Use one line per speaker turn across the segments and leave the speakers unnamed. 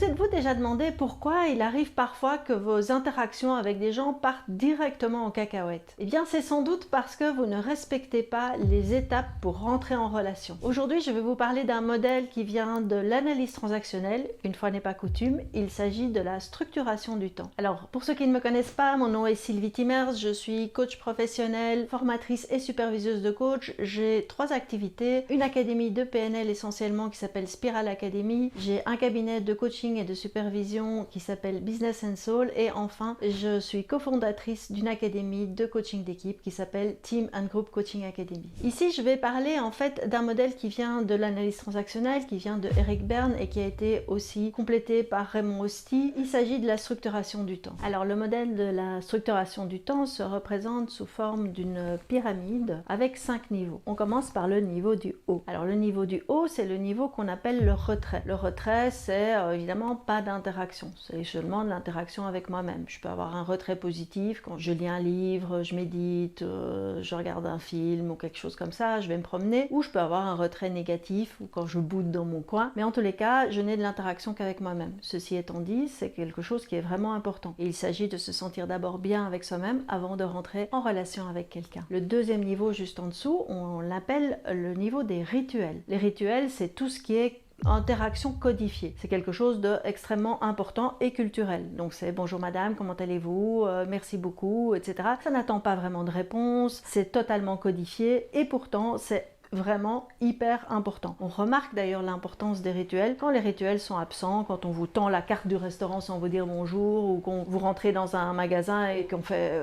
Vous êtes-vous déjà demandé pourquoi il arrive parfois que vos interactions avec des gens partent directement en cacahuète? Eh bien, c'est sans doute parce que vous ne respectez pas les étapes pour rentrer en relation. Aujourd'hui, je vais vous parler d'un modèle qui vient de l'analyse transactionnelle. Une fois n'est pas coutume, il s'agit de la structuration du temps. Alors, pour ceux qui ne me connaissent pas, mon nom est Sylvie Timmers, je suis coach professionnelle, formatrice et superviseuse de coach. J'ai 3 activités, une académie de PNL essentiellement qui s'appelle Spiral Academy, j'ai un cabinet de coaching et de supervision qui s'appelle Business and Soul, et enfin je suis cofondatrice d'une académie de coaching d'équipe qui s'appelle Team and Group Coaching Academy. Ici je vais parler en fait d'un modèle qui vient de l'analyse transactionnelle, qui vient de Eric Berne et qui a été aussi complété par Raymond Osti. Il s'agit de la structuration du temps. Alors le modèle de la structuration du temps se représente sous forme d'une pyramide avec 5 niveaux. On commence par le niveau du haut. Alors le niveau du haut, c'est le niveau qu'on appelle le retrait. Le retrait, c'est évidemment pas d'interaction, c'est seulement de l'interaction avec moi-même. Je peux avoir un retrait positif quand je lis un livre, je médite, je regarde un film ou quelque chose comme ça, je vais me promener, ou je peux avoir un retrait négatif ou quand je boude dans mon coin, mais en tous les cas, je n'ai de l'interaction qu'avec moi-même. Ceci étant dit, c'est quelque chose qui est vraiment important. Et il s'agit de se sentir d'abord bien avec soi-même avant de rentrer en relation avec quelqu'un. Le deuxième niveau juste en dessous, on l'appelle le niveau des rituels. Les rituels, c'est tout ce qui est interaction codifiée. C'est quelque chose d'extrêmement important et culturel. Donc c'est bonjour madame, comment allez-vous, merci beaucoup, etc. Ça n'attend pas vraiment de réponse, c'est totalement codifié et pourtant c'est vraiment hyper important. On remarque d'ailleurs l'importance des rituels quand les rituels sont absents, quand on vous tend la carte du restaurant sans vous dire bonjour, ou quand vous rentrez dans un magasin et qu'on fait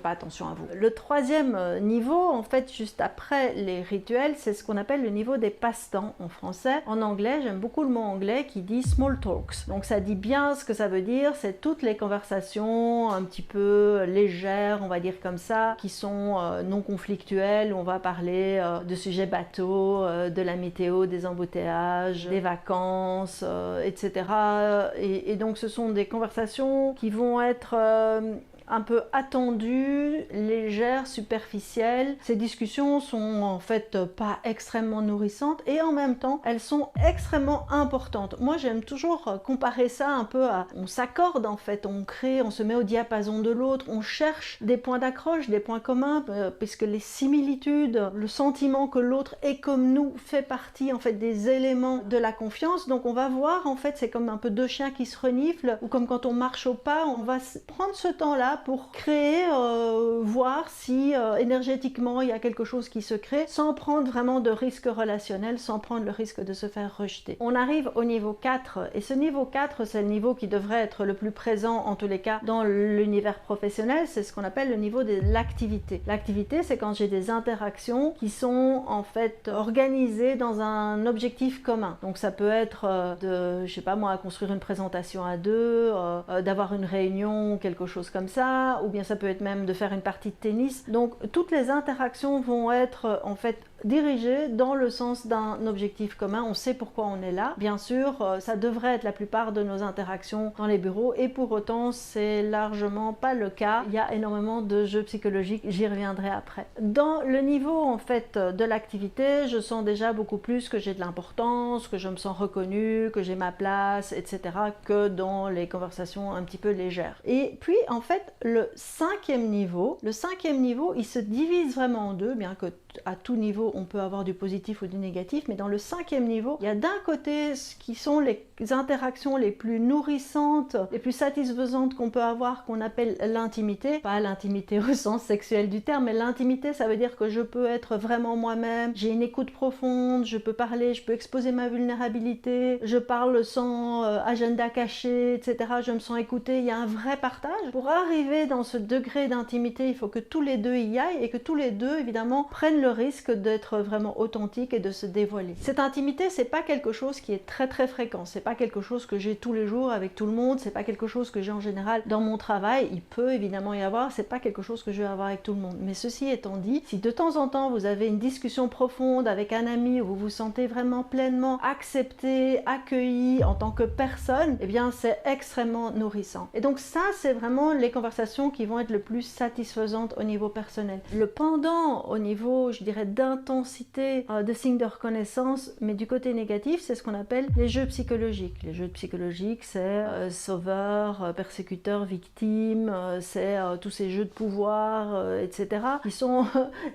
pas attention à vous. Le troisième niveau, en fait, juste après les rituels, c'est ce qu'on appelle le niveau des passe-temps en français. En anglais, j'aime beaucoup le mot anglais qui dit small talks. Donc ça dit bien ce que ça veut dire, c'est toutes les conversations un petit peu légères, on va dire comme ça, qui sont non conflictuelles, où on va parler de sujets bateaux, de la météo, des embouteillages, des vacances, etc. Et donc ce sont des conversations qui vont être un peu attendues, légères, superficielles. Ces discussions sont en fait pas extrêmement nourrissantes et en même temps elles sont extrêmement importantes. Moi j'aime toujours comparer ça un peu à, on s'accorde en fait, on crée, on se met au diapason de l'autre, on cherche des points d'accroche, des points communs, puisque les similitudes, le sentiment que l'autre est comme nous fait partie en fait des éléments de la confiance. Donc on va voir en fait, c'est comme un peu deux chiens qui se reniflent, ou comme quand on marche au pas, on va prendre ce temps-là pour créer, voir si énergétiquement il y a quelque chose qui se crée, sans prendre vraiment de risque relationnel, sans prendre le risque de se faire rejeter. On arrive au niveau 4, et ce niveau 4, c'est le niveau qui devrait être le plus présent, en tous les cas, dans l'univers professionnel, c'est ce qu'on appelle le niveau de l'activité. L'activité, c'est quand j'ai des interactions qui sont en fait organisées dans un objectif commun. Donc ça peut être de, je sais pas moi, construire une présentation à deux, d'avoir une réunion, quelque chose comme ça, ou bien ça peut être même de faire une partie de tennis. Donc toutes les interactions vont être en fait dirigées dans le sens d'un objectif commun. On sait pourquoi on est là. Bien sûr, ça devrait être la plupart de nos interactions dans les bureaux, et pour autant c'est largement pas le cas. Il y a énormément de jeux psychologiques, j'y reviendrai après. Dans le niveau en fait de l'activité, je sens déjà beaucoup plus que j'ai de l'importance, que je me sens reconnue, que j'ai ma place, etc., que dans les conversations un petit peu légères. Et puis en fait le cinquième niveau, il se divise vraiment en deux, bien que à tout niveau on peut avoir du positif ou du négatif, mais dans le cinquième niveau, il y a d'un côté ce qui sont les interactions les plus nourrissantes, les plus satisfaisantes qu'on peut avoir, qu'on appelle l'intimité. Pas l'intimité au sens sexuel du terme, mais l'intimité, ça veut dire que je peux être vraiment moi-même, j'ai une écoute profonde, je peux parler, je peux exposer ma vulnérabilité, je parle sans agenda caché, etc. Je me sens écoutée, il y a un vrai partage. Pour arriver dans ce degré d'intimité, il faut que tous les deux y aillent et que tous les deux, évidemment, prennent le risque d'être vraiment authentiques et de se dévoiler. Cette intimité, c'est pas quelque chose qui est très très fréquent, c'est pas quelque chose que j'ai tous les jours avec tout le monde, c'est pas quelque chose que j'ai en général dans mon travail. Il peut évidemment y avoir, c'est pas quelque chose que je vais avoir avec tout le monde. Mais ceci étant dit, si de temps en temps vous avez une discussion profonde avec un ami où vous vous sentez vraiment pleinement accepté, accueilli en tant que personne, eh bien c'est extrêmement nourrissant. Et donc ça, c'est vraiment les conversations qui vont être le plus satisfaisantes au niveau personnel. Le pendant au niveau niveau, je dirais, d'intensité de signes de reconnaissance, mais du côté négatif, c'est ce qu'on appelle les jeux psychologiques. Les jeux psychologiques, c'est sauveur, persécuteur, victime, c'est tous ces jeux de pouvoir, etc., qui sont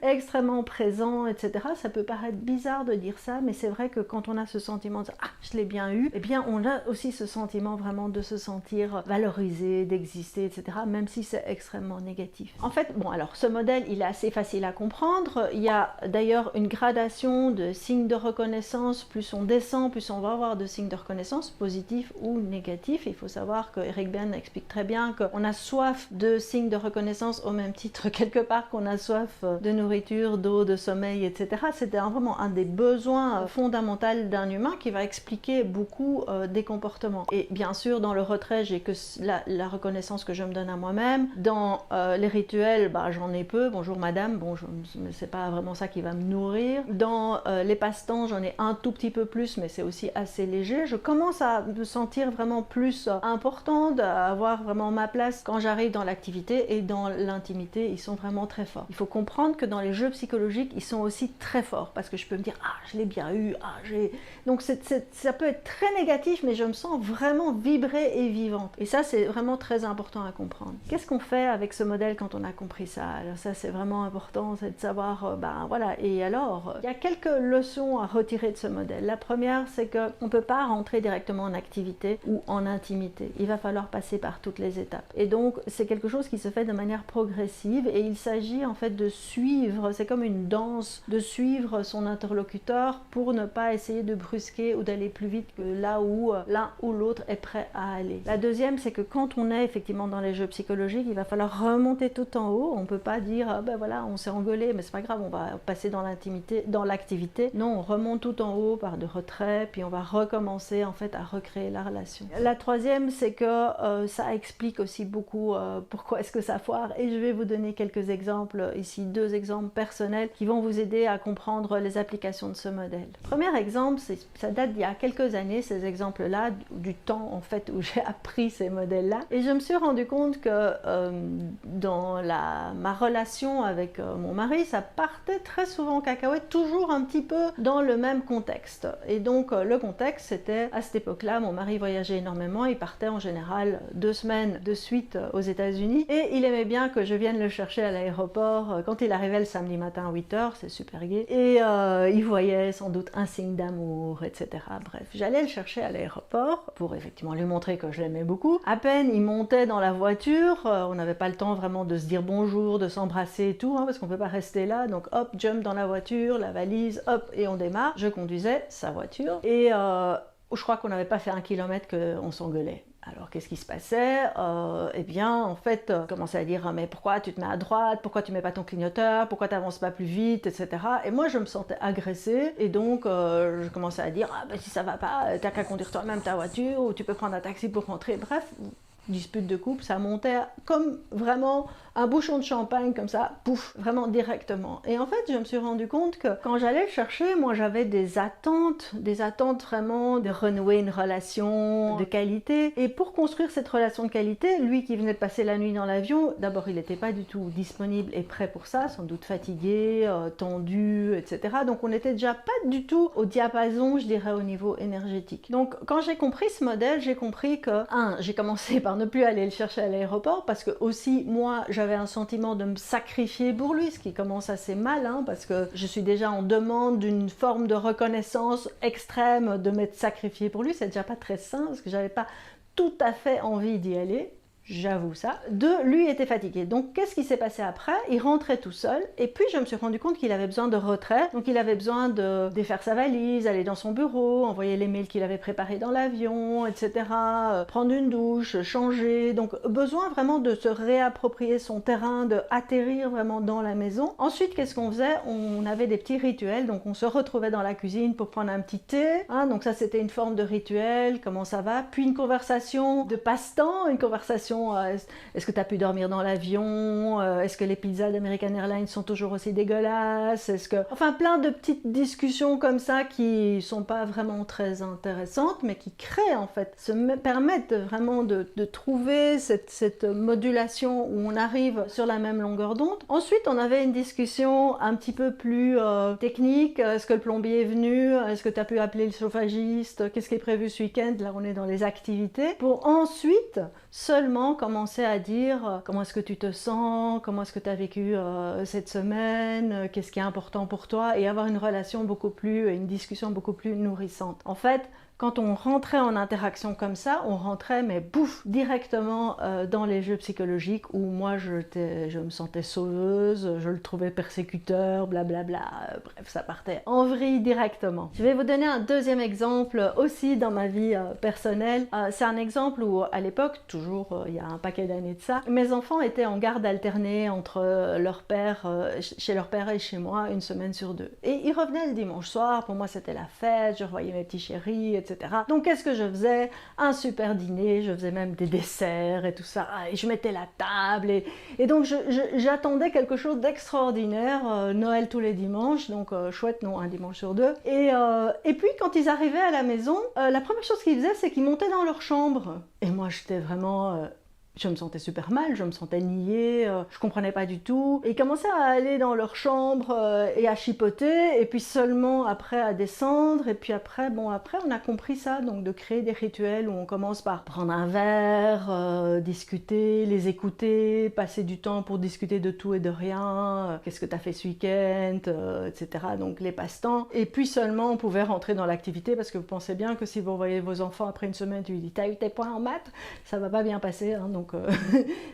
extrêmement présents, etc. Ça peut paraître bizarre de dire ça, mais c'est vrai que quand on a ce sentiment de « Ah, je l'ai bien eu », eh bien, on a aussi ce sentiment vraiment de se sentir valorisé, d'exister, etc., même si c'est extrêmement négatif. En fait, bon, alors, ce modèle, il est assez facile à comprendre. Il y a d'ailleurs une gradation de signes de reconnaissance. Plus on descend, plus on va avoir de signes de reconnaissance, positifs ou négatifs. Il faut savoir que Eric Berne explique très bien qu'on a soif de signes de reconnaissance au même titre quelque part qu'on a soif de nourriture, d'eau, de sommeil, etc. C'était vraiment un des besoins fondamentaux d'un humain qui va expliquer beaucoup des comportements. Et bien sûr, dans le retrait, j'ai que la reconnaissance que je me donne à moi-même. Dans les rituels, bah, j'en ai peu. Bonjour madame, bon, c'est pas vraiment ça qui va me nourrir. Dans les passe-temps, j'en ai un tout petit peu plus, mais c'est aussi assez léger. Je commence à me sentir vraiment plus importante, à avoir vraiment ma place quand j'arrive dans l'activité, et dans l'intimité, ils sont vraiment très forts. Il faut comprendre que dans les jeux psychologiques, ils sont aussi très forts, parce que je peux me dire « Ah, je l'ai bien eu, ah, j'ai... » Donc ça peut être très négatif, mais je me sens vraiment vibrée et vivante. Et ça, c'est vraiment très important à comprendre. Qu'est-ce qu'on fait avec ce modèle quand on a compris ça? Alors ça, c'est vraiment important, c'est de savoir, ben voilà, et alors, il y a quelques leçons à retirer de ce modèle. La première, c'est qu'on ne peut pas rentrer directement en activité ou en intimité. Il va falloir passer par toutes les étapes. Et donc, c'est quelque chose qui se fait de manière progressive, et il s'agit en fait de suivre, c'est comme une danse, de suivre son interlocuteur pour ne pas essayer de brusquer ou d'aller plus vite que là où l'un ou l'autre est prêt à aller. La deuxième, c'est que quand on est effectivement dans les jeux psychologiques, il va falloir remonter tout en haut. On ne peut pas dire ah ben voilà, on s'est engueulé, mais c'est pas grave, on va passer dans l'intimité, dans l'activité. Non, on remonte tout en haut par de retrait, puis on va recommencer en fait à recréer la relation. La troisième, c'est que ça explique aussi beaucoup pourquoi est-ce que ça foire, et je vais vous donner quelques exemples ici, 2 exemples personnels qui vont vous aider à comprendre les applications de ce modèle. Premier exemple, ça date d'il y a quelques années, ces exemples-là, du temps en fait où j'ai appris ces modèles-là, et je me suis rendu compte que dans ma relation avec mon mari, ça partait très souvent en cacahuète, toujours un petit peu dans le même contexte. Et donc le contexte, c'était à cette époque-là, mon mari voyageait énormément, il partait en général 2 semaines de suite aux États-Unis, et il aimait bien que je vienne le chercher à l'aéroport quand il arrivait le samedi matin à 8h, c'est super gai, et il voyait sans doute un signe d'amour, etc. Bref, j'allais le chercher à l'aéroport pour effectivement lui montrer que je l'aimais beaucoup. À peine il montait dans la voiture, on n'avait pas le temps vraiment de se dire bonjour, de s'embrasser et tout, hein, parce qu'on peut pas rester là, donc hop, jump dans la voiture, la valise, hop, et on démarre. Je conduisais sa voiture, et je crois qu'on n'avait pas fait 1 kilomètre qu'on s'engueulait. Alors qu'est-ce qui se passait? Eh bien, en fait, je commençais à dire mais pourquoi tu te mets à droite? Pourquoi tu mets pas ton clignoteur? Pourquoi tu n'avances pas plus vite? Etc. Et moi, je me sentais agressée, et donc je commençais à dire ah ben si ça va pas, t'as qu'à conduire toi-même ta voiture, ou tu peux prendre un taxi pour rentrer. Bref, dispute de couple, ça montait comme vraiment un bouchon de champagne comme ça, pouf, vraiment directement. Et en fait, je me suis rendu compte que quand j'allais le chercher, moi j'avais des attentes vraiment de renouer une relation de qualité. Et pour construire cette relation de qualité, lui qui venait de passer la nuit dans l'avion, d'abord il n'était pas du tout disponible et prêt pour ça, sans doute fatigué, tendu, etc. Donc on n'était déjà pas du tout au diapason, je dirais, au niveau énergétique. Donc quand j'ai compris ce modèle, j'ai compris que, j'ai commencé par ne plus aller le chercher à l'aéroport, parce que aussi moi j'avais un sentiment de me sacrifier pour lui, ce qui commence assez mal, hein, parce que je suis déjà en demande d'une forme de reconnaissance extrême, de m'être sacrifiée pour lui, c'est déjà pas très sain, parce que j'avais pas tout à fait envie d'y aller. J'avoue ça. Lui était fatigué. Donc qu'est-ce qui s'est passé après? Il rentrait tout seul, et puis je me suis rendu compte qu'il avait besoin de retrait. Donc il avait besoin de défaire sa valise, aller dans son bureau, envoyer les mails qu'il avait préparés dans l'avion, etc. Prendre une douche, changer. Donc besoin vraiment de se réapproprier son terrain, de atterrir vraiment dans la maison. Ensuite, qu'est-ce qu'on faisait? On avait des petits rituels. Donc on se retrouvait dans la cuisine pour prendre un petit thé. Hein, donc ça, c'était une forme de rituel. Comment ça va? Puis une conversation de passe-temps, une conversation discussions, est-ce que tu as pu dormir dans l'avion, est-ce que les pizzas d'American Airlines sont toujours aussi dégueulasses, enfin plein de petites discussions comme ça qui sont pas vraiment très intéressantes, mais qui créent en fait, permettent vraiment de trouver cette modulation où on arrive sur la même longueur d'onde. Ensuite, on avait une discussion un petit peu plus technique. Est-ce que le plombier est venu? Est-ce que tu as pu appeler le chauffagiste? Qu'est-ce qui est prévu ce week-end? Là, on est dans les activités. Pour ensuite seulement commencer à dire comment est-ce que tu te sens, comment est-ce que tu as vécu cette semaine, qu'est-ce qui est important pour toi, et avoir une discussion beaucoup plus nourrissante. En fait, quand on rentrait en interaction comme ça, on rentrait, mais bouf, directement dans les jeux psychologiques où moi je me sentais sauveuse, je le trouvais persécuteur, blablabla, bref, ça partait en vrille directement. Je vais vous donner un deuxième exemple aussi dans ma vie personnelle. C'est un exemple où à l'époque, toujours il y a un paquet d'années de ça, mes enfants étaient en garde alternée entre leur père, chez leur père et chez moi, une semaine sur deux. Et ils revenaient le dimanche soir, pour moi c'était la fête, je revoyais mes petits chéris, etc. Donc qu'est-ce que je faisais? Un super dîner, je faisais même des desserts et tout ça, et je mettais la table, et donc j'attendais quelque chose d'extraordinaire, Noël tous les dimanches, donc chouette, non, un dimanche sur deux. Et puis quand ils arrivaient à la maison, la première chose qu'ils faisaient, c'est qu'ils montaient dans leur chambre. Et moi j'étais vraiment... je me sentais super mal, je me sentais niée, je comprenais pas du tout. Et ils commençaient à aller dans leur chambre et à chipoter, et puis seulement après à descendre, et puis après, après on a compris ça, donc de créer des rituels où on commence par prendre un verre, discuter, les écouter, passer du temps pour discuter de tout et de rien, qu'est-ce que tu as fait ce week-end, etc. Donc les passe-temps. Et puis seulement on pouvait rentrer dans l'activité, parce que vous pensez bien que si vous voyez vos enfants après une semaine, tu lui dis « t'as eu tes points en maths ?» Ça va pas bien passer, hein,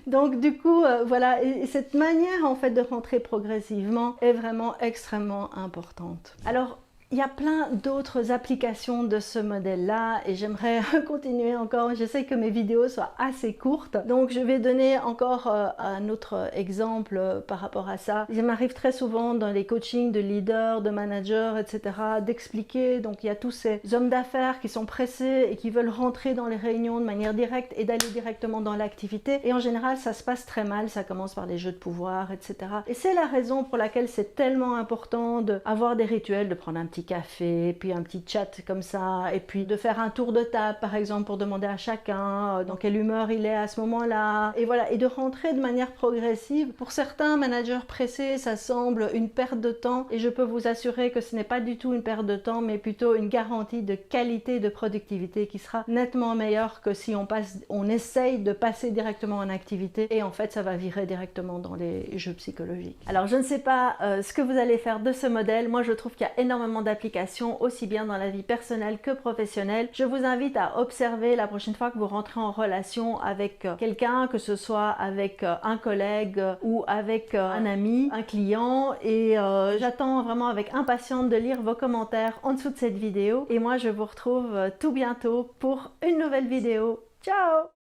donc du coup, voilà, et cette manière en fait de rentrer progressivement est vraiment extrêmement importante. Alors, il y a plein d'autres applications de ce modèle-là et j'aimerais continuer encore. J'essaie que mes vidéos soient assez courtes. Donc je vais donner encore un autre exemple par rapport à ça. Il m'arrive très souvent dans les coachings de leaders, de managers, etc. d'expliquer. Donc il y a tous ces hommes d'affaires qui sont pressés et qui veulent rentrer dans les réunions de manière directe et d'aller directement dans l'activité. Et en général, ça se passe très mal. Ça commence par les jeux de pouvoir, etc. Et c'est la raison pour laquelle c'est tellement important d'avoir des rituels, de prendre un petit café, puis un petit chat comme ça, et puis de faire un tour de table par exemple pour demander à chacun dans quelle humeur il est à ce moment-là, et voilà, et de rentrer de manière progressive. Pour certains managers pressés, ça semble une perte de temps, et je peux vous assurer que ce n'est pas du tout une perte de temps, mais plutôt une garantie de qualité de productivité qui sera nettement meilleure que si on essaye de passer directement en activité, et en fait ça va virer directement dans les jeux psychologiques. Alors je ne sais pas ce que vous allez faire de ce modèle. Moi je trouve qu'il y a énormément d'applications aussi bien dans la vie personnelle que professionnelle. Je vous invite à observer la prochaine fois que vous rentrez en relation avec quelqu'un, que ce soit avec un collègue ou avec un ami, un client, et j'attends vraiment avec impatience de lire vos commentaires en dessous de cette vidéo, et moi je vous retrouve tout bientôt pour une nouvelle vidéo. Ciao!